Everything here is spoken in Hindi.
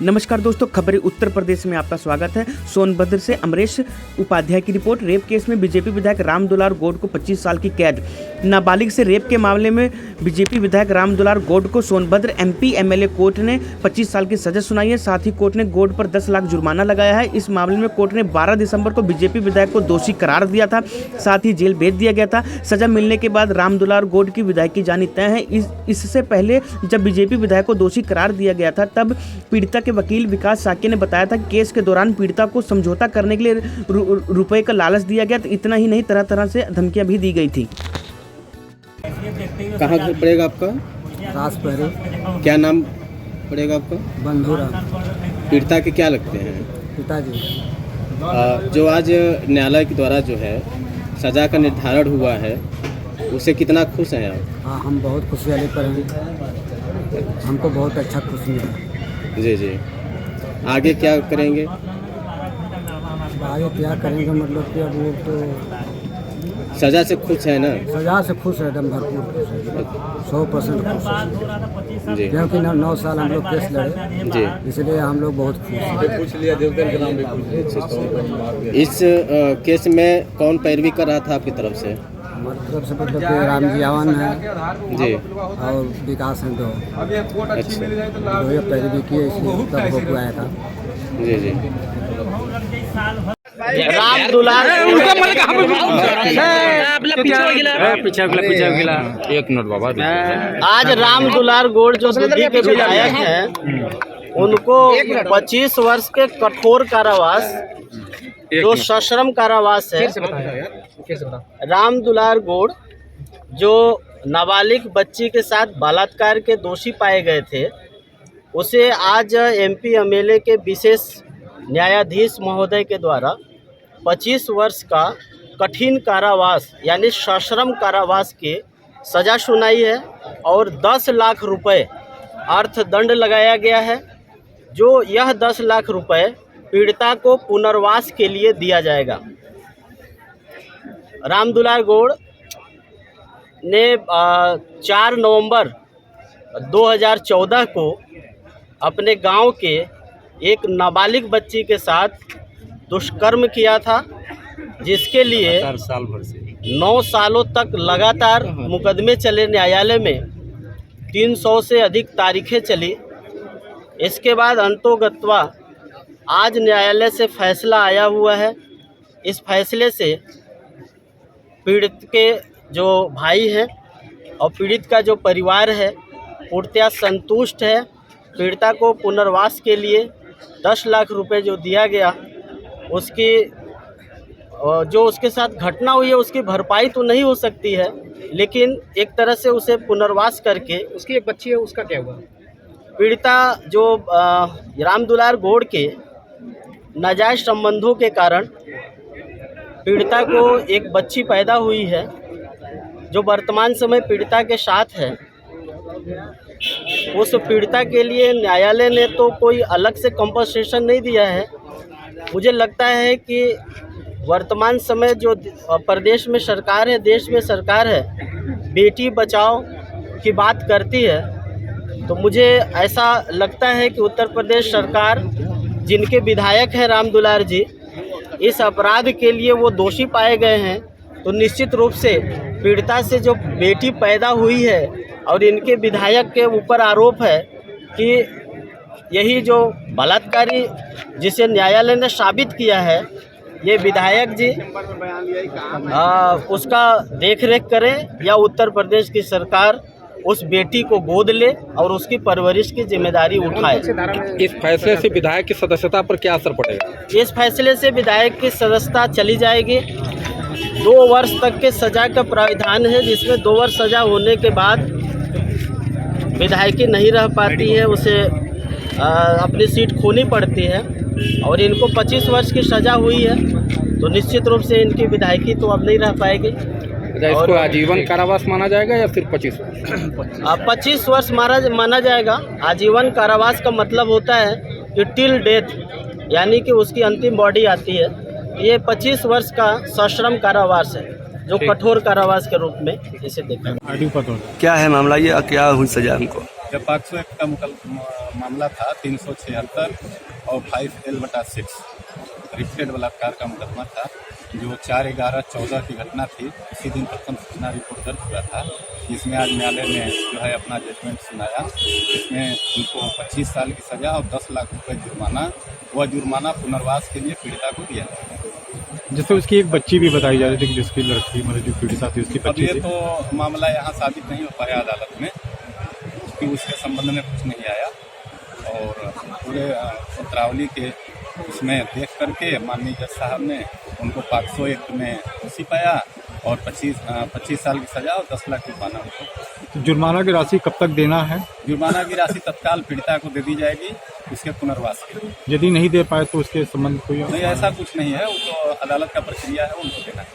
नमस्कार दोस्तों, खबरें उत्तर प्रदेश में आपका स्वागत है। सोनभद्र से अमरेश उपाध्याय की रिपोर्ट। रेप केस में बीजेपी विधायक रामदुलार गौड़ को 25 साल की कैद। नाबालिग से रेप के मामले में बीजेपी विधायक रामदुलार गौड़ को सोनभद्र एमपी एमएलए कोर्ट ने 25 साल की सजा सुनाई है। साथ ही कोर्ट ने गौड़ पर 10 लाख जुर्माना लगाया है। इस मामले में कोर्ट ने 12 दिसंबर को बीजेपी विधायक को दोषी करार दिया था, साथ ही जेल भेज दिया गया था। सजा मिलने के बाद रामदुलार गौड़ की विधायकी जानी तय है। इससे पहले जब बीजेपी विधायक को दोषी करार दिया गया था, तब पीड़िता के वकील विकास साके ने बताया था कि केस के दौरान पीड़िता को समझौता करने के लिए रुपए का लालच दिया गया। तो इतना ही नहीं, तरह तरह से धमकियां भी दी गई थी। कहाँ घर पड़ेगा आपका? रासपहरी। क्या नाम पड़ेगा आपका? बंधुरा। पीड़िता के क्या लगते हैं? पिताजी। जो आज न्यायालय के द्वारा जो है सजा का निर्धारण हुआ है, उससे कितना खुश हैं आप? हाँ, हम बहुत खुशी वाले पर हैं। हमको बहुत अच्छा खुशी है। जी जी। आगे क्या करेंगे? आगे क्या करेंगे मतलब कि अब वो तो सजा से खुश है ना? सजा से खुश है, एकदम भरपूर खुश है, 100% खुश है। जी क्योंकि 9 साल हम लोग केस लड़े जी, इसलिए हम लोग बहुत खुश हैं। पूछ लिया देवदन के नाम भी पूछ लिया। इस केस में कौन पैरवी कर रहा था आपकी तरफ से? हमारी तरफ से मतलब कि राम जी आवन है जी, और विकास है, दो अच्छा, ये पैरवी किए, इसलिए तब हो आया था। जी जी। रामदुलार एक मिनट बाबा। आज रामदुलार गौड़ जो बुद्धि के विधायक हैं, उनको 25 वर्ष के कठोर कारावास, जो सश्रम कारावास है। रामदुलार गौड़ जो नाबालिग बच्ची के साथ बलात्कार के दोषी पाए गए थे, उसे आज एमपी एमएलए के विशेष न्यायाधीश महोदय के द्वारा 25 वर्ष का कठिन कारावास यानी सश्रम कारावास की सज़ा सुनाई है और 10 लाख रुपए अर्थदंड लगाया गया है। जो यह 10 लाख रुपए पीड़िता को पुनर्वास के लिए दिया जाएगा। रामदुलार गौड़ ने 4 नवंबर 2014 को अपने गांव के एक नाबालिग बच्ची के साथ दुष्कर्म किया था, जिसके लिए 9 सालों तक लगातार मुकदमे चले न्यायालय में। 300 से अधिक तारीखें चली। इसके बाद अंतोगत्वा आज न्यायालय से फैसला आया हुआ है। इस फैसले से पीड़ित के जो भाई हैं और पीड़ित का जो परिवार है पूर्णतः संतुष्ट है। पीड़िता को पुनर्वास के लिए 10 लाख रुपए जो दिया गया, उसकी जो उसके साथ घटना हुई है उसकी भरपाई तो नहीं हो सकती है, लेकिन एक तरह से उसे पुनर्वास करके। उसकी एक बच्ची है, उसका क्या हुआ? पीड़िता जो रामदुलार गौड़ के नाजायज संबंधों के कारण पीड़िता को एक बच्ची पैदा हुई है, जो वर्तमान समय पीड़िता के साथ है। उस पीड़िता के लिए न्यायालय ने तो कोई अलग से कंपनसेशन नहीं दिया है। मुझे लगता है कि वर्तमान समय जो प्रदेश में सरकार है, देश में सरकार है, बेटी बचाओ की बात करती है, तो मुझे ऐसा लगता है कि उत्तर प्रदेश सरकार, जिनके विधायक हैं रामदुलार जी, इस अपराध के लिए वो दोषी पाए गए हैं, तो निश्चित रूप से पीड़िता से जो बेटी पैदा हुई है और इनके विधायक के ऊपर आरोप है कि यही जो बलात्कारी जिसे न्यायालय ने साबित किया है, ये विधायक जी उसका देखरेख करें या उत्तर प्रदेश की सरकार उस बेटी को गोद ले और उसकी परवरिश की जिम्मेदारी उठाए। इस फैसले से विधायक की सदस्यता पर क्या असर पड़ेगा? इस फैसले से विधायक की सदस्यता चली जाएगी। 2 वर्ष तक के सजा का प्राविधान है, जिसमें 2 वर्ष सजा होने के बाद विधायकी नहीं रह पाती है, उसे अपनी सीट खोनी पड़ती है। और इनको 25 वर्ष की सज़ा हुई है, तो निश्चित रूप से इनकी विधायकी तो अब नहीं रह पाएगी। इसको आजीवन कारावास माना जाएगा या सिर्फ 25 वर्ष? 25 वर्ष माना जाएगा। आजीवन कारावास का मतलब होता है कि टिल डेथ, यानी कि उसकी अंतिम बॉडी आती है। ये 25 वर्ष का सश्रम कारावास है, जो कठोर कारावास के रूप में इसे देखा। क्या है मामला, ये क्या हुई सजा हमको? जब पॉक्सो एक्ट का मामला था 376 और 5L/6 रिपीटेड बलात्कार का मुकदमा था, जो 4/11/14 की घटना थी। उसी दिन प्रथम सूचना रिपोर्ट दर्ज हुआ था, जिसमें आज न्यायालय ने जो है अपना जजमेंट सुनाया। इसमें उनको 25 साल की सजा और 10 लाख रुपए जुर्माना, वह जुर्माना पुनर्वास के लिए पीड़िता को दिया गया। जैसे उसकी एक बच्ची भी बताई जा रही थी कि जिसकी लड़की मतलब जो पीड़िता थी उसकी अब बच्ची ये थी। तो मामला यहाँ साबित नहीं हो पाया अदालत में, क्योंकि उसके संबंध में कुछ नहीं आया। और पूरे पत्रावली के उसमें देख करके माननीय जज साहब ने उनको पॉक्सो एक्ट में दोषी पाया और 25 साल की सजा और 10 लाख जुर्माना उनको। जुर्माना की राशि कब तक देना है? जुर्माना की राशि तत्काल पीड़िता को दे दी जाएगी उसके पुनर्वास के लिए। यदि नहीं दे पाए तो उसके संबंध कोई नहीं, ऐसा कुछ नहीं है, वो तो अदालत का प्रक्रिया है, उनको देना है।